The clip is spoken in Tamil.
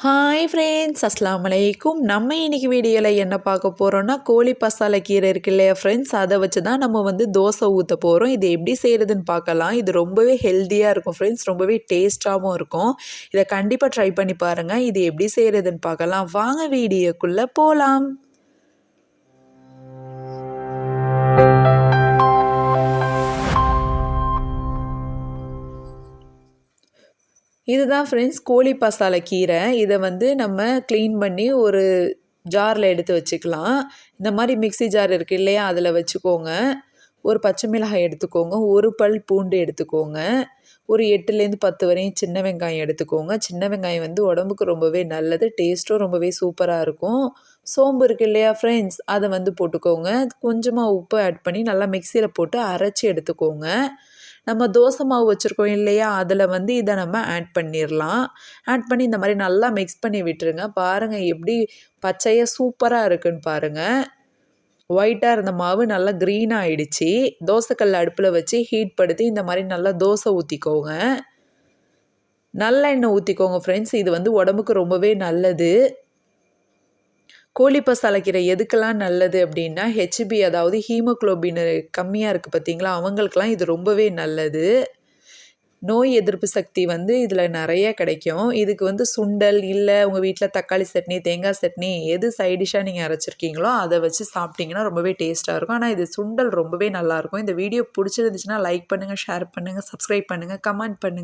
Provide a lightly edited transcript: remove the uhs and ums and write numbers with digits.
ஹாய் ஃப்ரெண்ட்ஸ், அஸ்ஸலாமு அலைக்கும். நம்ம இன்றைக்கி வீடியோவில் என்ன பார்க்க போகிறோன்னா, கோழி பசாலை கீரை இருக்கு இல்லையா ஃப்ரெண்ட்ஸ், அதை வச்சு தான் நம்ம தோசை ஊற்ற போகிறோம். இது எப்படி செய்கிறதுன்னு பார்க்கலாம். இது ரொம்பவே ஹெல்த்தியாக இருக்கும் ஃப்ரெண்ட்ஸ், ரொம்பவே டேஸ்ட்டாகவும் இருக்கும். இதை கண்டிப்பாக ட்ரை பண்ணி பாருங்கள். இது எப்படி செய்கிறதுன்னு பார்க்கலாம். வாங்க வீடியோக்குள்ளே போகலாம். இதுதான் ஃப்ரெண்ட்ஸ் கோழி பசாலை கீரை. இதை நம்ம க்ளீன் பண்ணி ஒரு ஜாரில் எடுத்து வச்சுக்கலாம். இந்த மாதிரி மிக்ஸி ஜார் இருக்குது இல்லையா, அதில் வச்சுக்கோங்க. ஒரு பச்சை மிளகாய் எடுத்துக்கோங்க, ஒரு பல் பூண்டு எடுத்துக்கோங்க, ஒரு 8லேருந்து 10 வரையும் சின்ன வெங்காயம் எடுத்துக்கோங்க. சின்ன வெங்காயம் உடம்புக்கு ரொம்பவே நல்லது, டேஸ்ட்டும் ரொம்பவே சூப்பராக இருக்கும். சோம்பு இருக்குது இல்லையா ஃப்ரெண்ட்ஸ், அதை போட்டுக்கோங்க. கொஞ்சமாக உப்பு ஆட் பண்ணி நல்லா மிக்சியில் போட்டு அரைச்சி எடுத்துக்கோங்க. நம்ம தோசை மாவு வச்சுருக்கோம் இல்லையா, அதில் இதை நம்ம ஆட் பண்ணிடலாம். ஆட் பண்ணி இந்த மாதிரி நல்லா மிக்ஸ் பண்ணி விட்டுருங்க. பாருங்கள் எப்படி பச்சையாக சூப்பராக இருக்குன்னு பாருங்கள். ஒயிட்டாக இருந்த மாவு நல்லா க்ரீனாக ஆகிடுச்சி. தோசைக்கல் அடுப்பில் வச்சு ஹீட் படுத்தி இந்த மாதிரி நல்லா தோசை ஊற்றிக்கோங்க. நல்லெண்ணெய் ஊற்றிக்கோங்க ஃப்ரெண்ட்ஸ். இது உடம்புக்கு ரொம்பவே நல்லது. கோழி பசாலை கீரை எதுக்கெல்லாம் நல்லது அப்படின்னா, ஹெச்பி அதாவது ஹீமோக்ளோபின் கம்மியாக இருக்குது பார்த்தீங்களா, அவங்களுக்கெல்லாம் இது ரொம்பவே நல்லது. நோய் எதிர்ப்பு சக்தி இதில் நிறைய கிடைக்கும். இதுக்கு சுண்டல் இல்லை உங்கள் வீட்டில் தக்காளி சட்னி, தேங்காய் சட்னி எது சைடிஷாக நீங்கள் அரைச்சிருக்கீங்களோ அதை வச்சு சாப்பிட்டிங்கன்னா ரொம்பவே டேஸ்ட்டாக இருக்கும். ஆனால் இது சுண்டல் ரொம்பவே நல்லாயிருக்கும். இந்த வீடியோ பிடிச்சிருந்துச்சுன்னா லைக் பண்ணுங்கள், ஷேர் பண்ணுங்கள், சப்ஸ்கிரைப் பண்ணுங்கள், கமெண்ட் பண்ணுங்கள்.